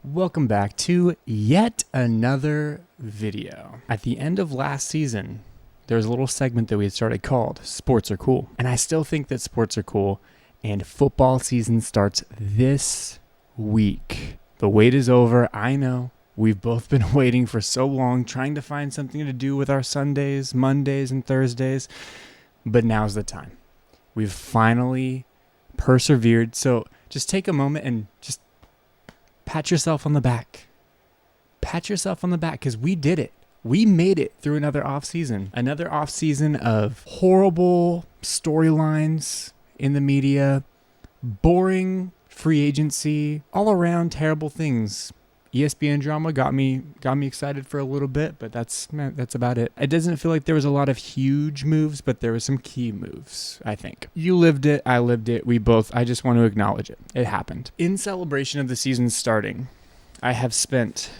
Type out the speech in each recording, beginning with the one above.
Welcome back to yet another video. At the end of last season, there was a little segment that we had started called Sports Are Cool. And I still think that sports are cool, and football season starts this week. The wait is over, I know. We've both been waiting for so long, trying to find something to do with our Sundays, Mondays, and Thursdays. But now's the time. We've finally persevered. So just take a moment and just pat yourself on the back. Pat yourself on the back because we did it. We made it through another off season. Another off season of horrible storylines in the media, boring free agency, all around terrible things. ESPN drama got me excited for a little bit, but that's about it. It doesn't feel like there was a lot of huge moves, but there were some key moves, I think. You lived it, I lived it, I just want to acknowledge it. It happened. In celebration of the season starting, I have spent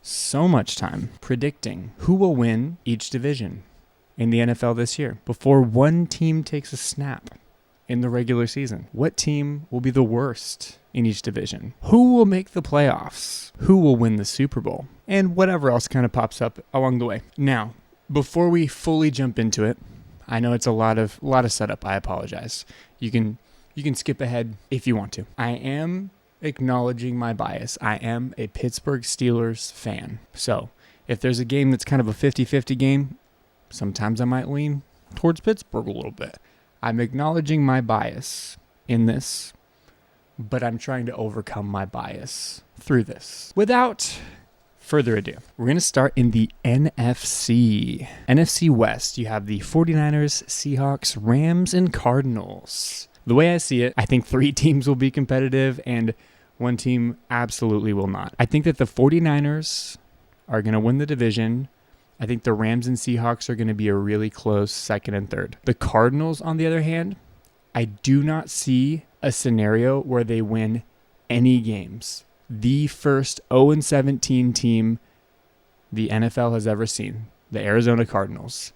so much time predicting who will win each division in the NFL this year before one team takes a snap in the regular season. What team will be the worst in each division? Who will make the playoffs? Who will win the Super Bowl? And whatever else kind of pops up along the way. Now, before we fully jump into it, I know it's a lot of setup. I apologize. You can skip ahead if you want to. I am acknowledging my bias. I am a Pittsburgh Steelers fan. So, if there's a game that's kind of a 50-50 game, sometimes I might lean towards Pittsburgh a little bit. I'm acknowledging my bias in this, but I'm trying to overcome my bias through this. Without further ado, we're going to start in the NFC. NFC West, you have the 49ers, Seahawks, Rams, and Cardinals. The way I see it, I think 3 teams will be competitive and one team absolutely will not. I think that the 49ers are going to win the division. I think the Rams and Seahawks are going to be a really close second and third. The Cardinals, on the other hand, I do not see a scenario where they win any games. The first 0-17 team the NFL has ever seen, the Arizona Cardinals.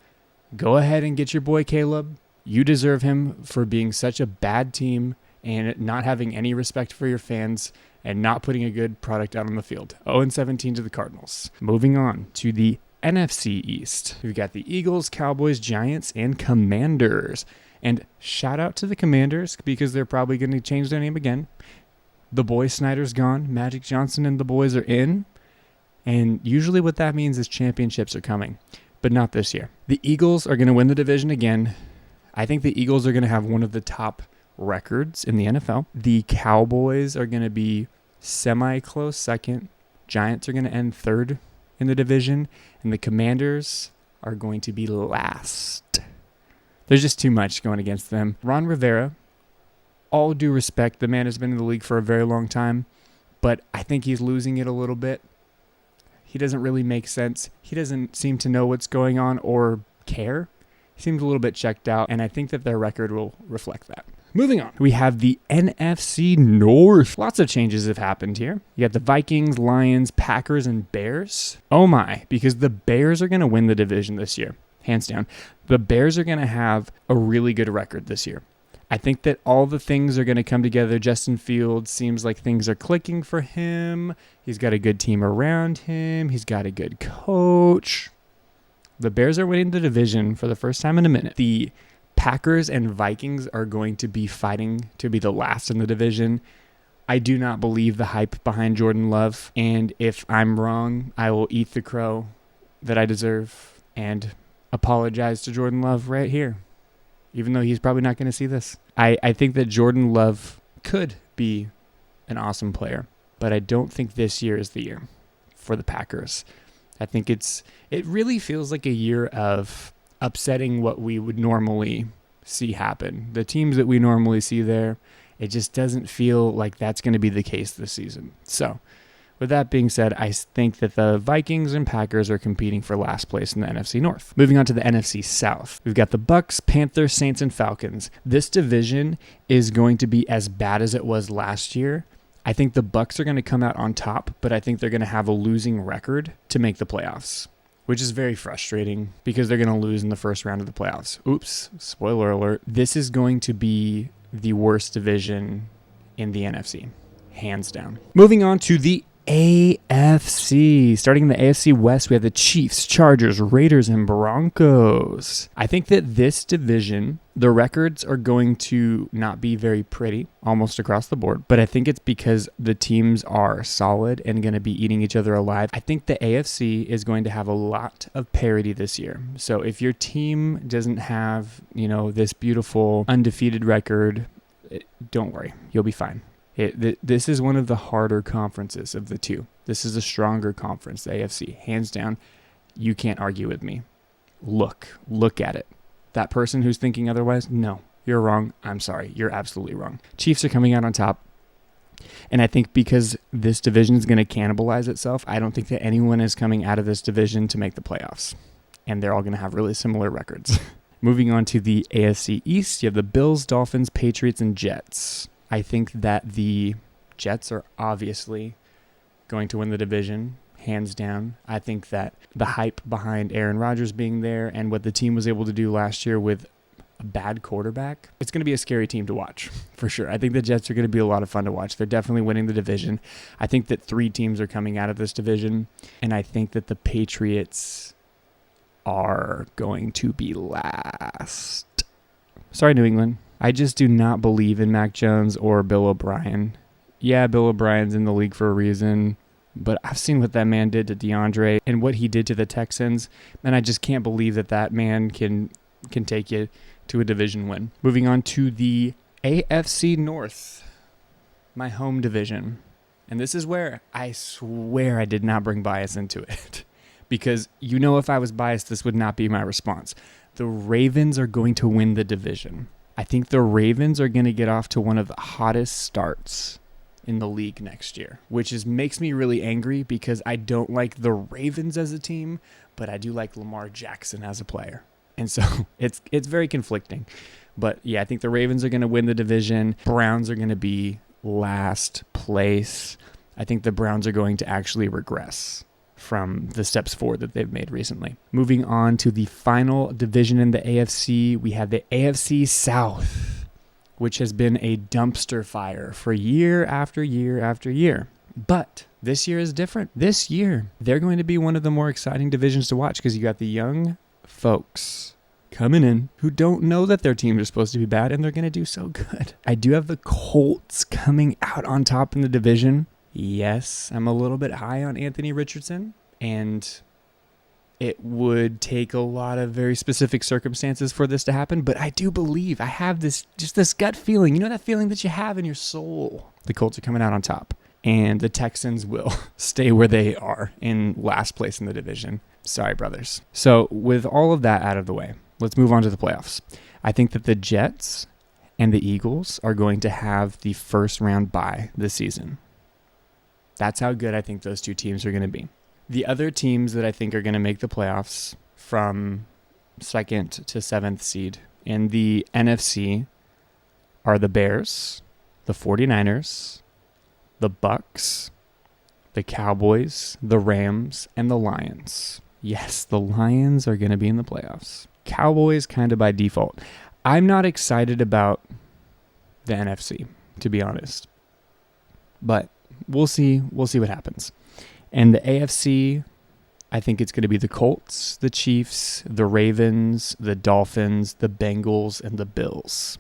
Go ahead and get your boy Caleb. You deserve him for being such a bad team and not having any respect for your fans and not putting a good product out on the field. 0-17 to the Cardinals. Moving on to the NFC East. We've got the Eagles, Cowboys, Giants, and Commanders. And shout out to the Commanders because they're probably going to change their name again. The boy Snyder's gone. Magic Johnson and the boys are in. And usually what that means is championships are coming, but not this year. The Eagles are going to win the division again. I think the Eagles are going to have one of the top records in the NFL. The Cowboys are going to be semi-close second. Giants are going to end third in the division, and the Commanders are going to be last. There's just too much going against them. Ron Rivera, all due respect, the man has been in the league for a very long time, but I think he's losing it a little bit. He doesn't really make sense. He doesn't seem to know what's going on or care. He seems a little bit checked out, and I think that their record will reflect that. Moving on, we have the NFC North. Lots of changes have happened here. You got the Vikings, Lions, Packers, and Bears. Oh my, because the Bears are going to win the division this year, hands down. The Bears are going to have a really good record this year. I think that all the things are going to come together. Justin Fields seems like things are clicking for him. He's got a good team around him. He's got a good coach. The Bears are winning the division for the first time in a minute. The Packers and Vikings are going to be fighting to be the last in the division. I do not believe the hype behind Jordan Love, and if I'm wrong, I will eat the crow that I deserve and apologize to Jordan Love right here, even though he's probably not going to see this. I think that Jordan Love could be an awesome player, but I don't think this year is the year for the Packers. I think it really feels like a year of upsetting what we would normally see happen. The teams that we normally see there, it just doesn't feel like that's going to be the case this season. So, with that being said, I think that the Vikings and Packers are competing for last place in the NFC North. Moving on to the NFC South. We've got the Bucks, Panthers, Saints, and Falcons. This division is going to be as bad as it was last year. I think the Bucks are going to come out on top, but I think they're going to have a losing record to make the playoffs, which is very frustrating because they're going to lose in the first round of the playoffs. Oops, spoiler alert. This is going to be the worst division in the NFC. hands down. Moving on to the AFC. Starting in the AFC West, we have the Chiefs, Chargers, Raiders, and Broncos. I think that this division, the records are going to not be very pretty almost across the board, but I think it's because the teams are solid and going to be eating each other alive. I think the AFC is going to have a lot of parity this year. So if your team doesn't have, this beautiful undefeated record, don't worry, you'll be fine. This is one of the harder conferences of the two. This is a stronger conference, the AFC. Hands down, you can't argue with me. Look at it. That person who's thinking otherwise, no, you're wrong. I'm sorry. You're absolutely wrong. Chiefs are coming out on top. And I think because this division is going to cannibalize itself, I don't think that anyone is coming out of this division to make the playoffs. And they're all going to have really similar records. Moving on to the AFC East, you have the Bills, Dolphins, Patriots, and Jets. I think that the Jets are obviously going to win the division, hands down. I think that the hype behind Aaron Rodgers being there and what the team was able to do last year with a bad quarterback, it's going to be a scary team to watch, for sure. I think the Jets are going to be a lot of fun to watch. They're definitely winning the division. I think that 3 teams are coming out of this division, and I think that the Patriots are going to be last. Sorry, New England. I just do not believe in Mac Jones or Bill O'Brien. Yeah, Bill O'Brien's in the league for a reason, but I've seen what that man did to DeAndre and what he did to the Texans, and I just can't believe that man can take you to a division win. Moving on to the AFC North, my home division. And this is where I swear I did not bring bias into it, because if I was biased, this would not be my response. The Ravens are going to win the division. I think the Ravens are going to get off to one of the hottest starts in the league next year, which makes me really angry because I don't like the Ravens as a team, but I do like Lamar Jackson as a player. And so it's very conflicting. But yeah, I think the Ravens are going to win the division. Browns are going to be last place. I think the Browns are going to actually regress from the steps forward that they've made recently. Moving on to the final division in the AFC, we have the AFC South, which has been a dumpster fire for year after year after year. But this year is different. This year, they're going to be one of the more exciting divisions to watch because you got the young folks coming in who don't know that their teams are supposed to be bad, and they're going to do so good. I do have the Colts coming out on top in the division. Yes, I'm a little bit high on Anthony Richardson, and it would take a lot of very specific circumstances for this to happen, but I do believe, I have this gut feeling, that feeling that you have in your soul. The Colts are coming out on top, and the Texans will stay where they are in last place in the division. Sorry, brothers. So with all of that out of the way, let's move on to the playoffs. I think that the Jets and the Eagles are going to have the first round bye this season. That's how good I think those two teams are going to be. The other teams that I think are going to make the playoffs from 2nd to 7th seed in the NFC are the Bears, the 49ers, the Bucks, the Cowboys, the Rams, and the Lions. Yes, the Lions are going to be in the playoffs. Cowboys kind of by default. I'm not excited about the NFC, to be honest. But we'll see what happens. And the AFC, I think it's going to be the Colts, the Chiefs, the Ravens, the Dolphins, the Bengals, and the Bills.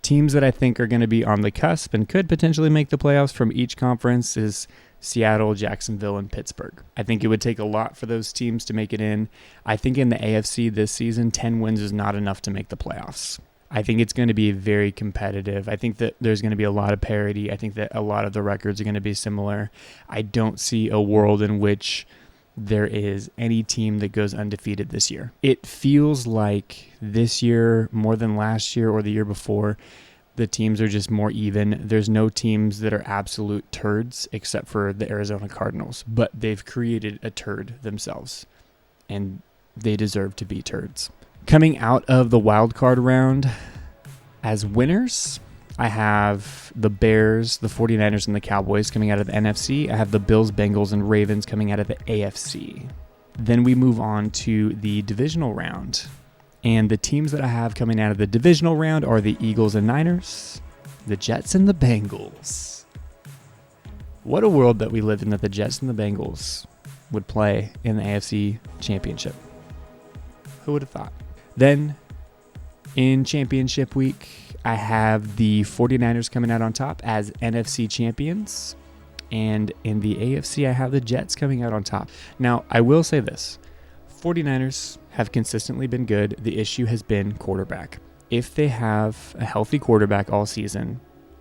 Teams that I think are going to be on the cusp and could potentially make the playoffs from each conference is Seattle, Jacksonville, and Pittsburgh. I think it would take a lot for those teams to make it in. I think in the AFC this season, 10 wins is not enough to make the playoffs. I think it's going to be very competitive. I think that there's going to be a lot of parity. I think that a lot of the records are going to be similar. I don't see a world in which there is any team that goes undefeated this year. It feels like this year, more than last year or the year before, the teams are just more even. There's no teams that are absolute turds except for the Arizona Cardinals, but they've created a turd themselves, and they deserve to be turds. Coming out of the wild card round as winners, I have the Bears, the 49ers, and the Cowboys coming out of the NFC. I have the Bills, Bengals, and Ravens coming out of the AFC. Then we move on to the divisional round. And the teams that I have coming out of the divisional round are the Eagles and Niners, the Jets and the Bengals. What a world that we live in, that the Jets and the Bengals would play in the AFC Championship. Who would have thought? Then in championship week, I have the 49ers coming out on top as NFC champions. And in the AFC, I have the Jets coming out on top. Now, I will say this. 49ers have consistently been good. The issue has been quarterback. If they have a healthy quarterback all season,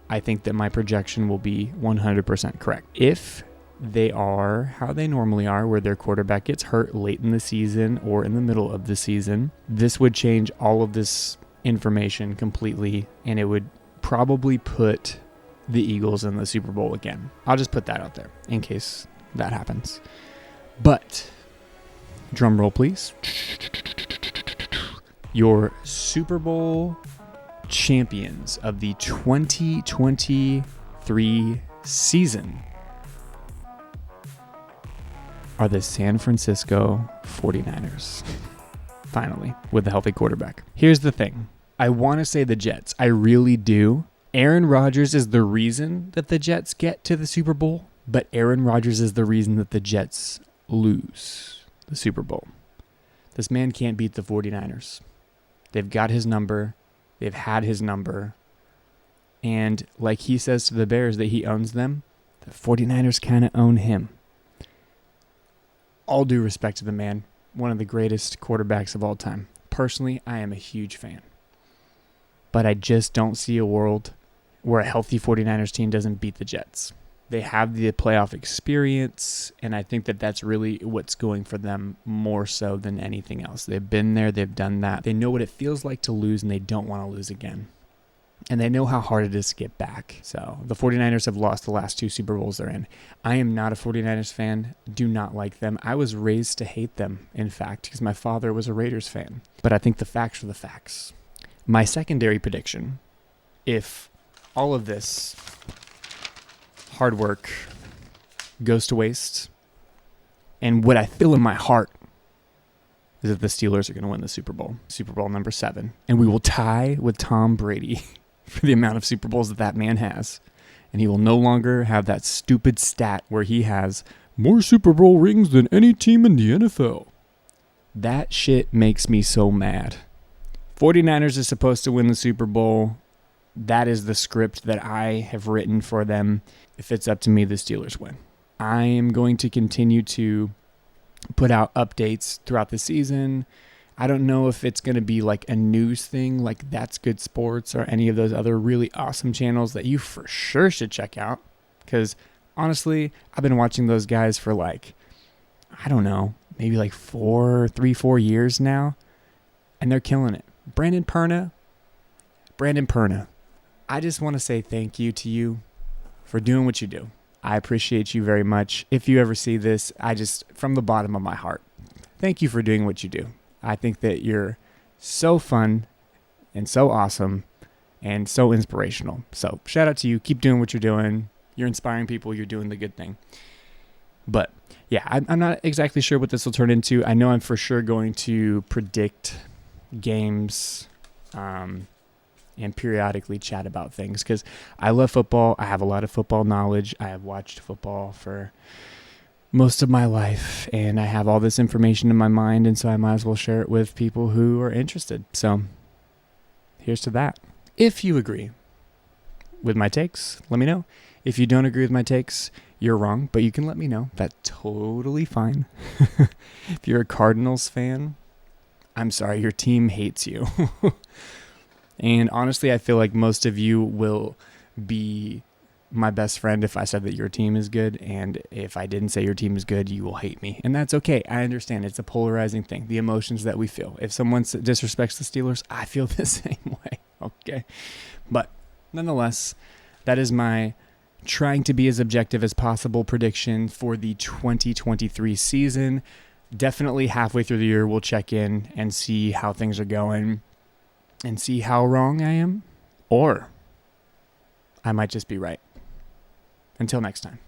I think that my projection will be 100% correct. If they are how they normally are, where their quarterback gets hurt late in the season or in the middle of the season, this would change all of this information completely, and it would probably put the Eagles in the Super Bowl again. I'll just put that out there in case that happens. But, drum roll please. Your Super Bowl champions of the 2023 season are the San Francisco 49ers. Finally, with a healthy quarterback. Here's the thing. I want to say the Jets. I really do. Aaron Rodgers is the reason that the Jets get to the Super Bowl, but Aaron Rodgers is the reason that the Jets lose the Super Bowl. This man can't beat the 49ers. They've got his number. They've had his number. And like he says to the Bears that he owns them, the 49ers kind of own him. All due respect to the man, one of the greatest quarterbacks of all time. Personally, I am a huge fan. But I just don't see a world where a healthy 49ers team doesn't beat the Jets. They have the playoff experience, and I think that that's really what's going for them more so than anything else. They've been there, they've done that. They know what it feels like to lose, and they don't want to lose again. And they know how hard it is to get back. So the 49ers have lost the last 2 Super Bowls they're in. I am not a 49ers fan, do not like them. I was raised to hate them, in fact, because my father was a Raiders fan. But I think the facts are the facts. My secondary prediction, if all of this hard work goes to waste, and what I feel in my heart is that the Steelers are going to win the Super Bowl number 7, and we will tie with Tom Brady for the amount of Super Bowls that man has, and he will no longer have that stupid stat where he has more Super Bowl rings than any team in the NFL. That shit makes me so mad. 49ers is supposed to win the Super Bowl. That is the script that I have written for them. If it's up to me, the Steelers win. I am going to continue to put out updates throughout the season. I don't know if it's going to be like a news thing like That's Good Sports or any of those other really awesome channels that you for sure should check out. Because honestly, I've been watching those guys for like, I don't know, maybe like 4 years now. And they're killing it. Brandon Perna, I just want to say thank you to you for doing what you do. I appreciate you very much. If you ever see this, from the bottom of my heart, thank you for doing what you do. I think that you're so fun and so awesome and so inspirational. So shout out to you. Keep doing what you're doing. You're inspiring people. You're doing the good thing. But yeah, I'm not exactly sure what this will turn into. I know I'm for sure going to predict games and periodically chat about things because I love football. I have a lot of football knowledge. I have watched football for most of my life, and I have all this information in my mind, and so I might as well share it with people who are interested. So here's to that. If you agree with my takes, let me know. If you don't agree with my takes, you're wrong, but you can let me know. That's totally fine. If you're a Cardinals fan, I'm sorry, your team hates you. And honestly, I feel like most of you will be my best friend if I said that your team is good. And if I didn't say your team is good, you will hate me. And that's okay. I understand. It's a polarizing thing, the emotions that we feel. If someone disrespects the Steelers, I feel the same way. Okay. But nonetheless, that is my trying to be as objective as possible prediction for the 2023 season. Definitely halfway through the year, we'll check in and see how things are going and see how wrong I am, or I might just be right. Until next time.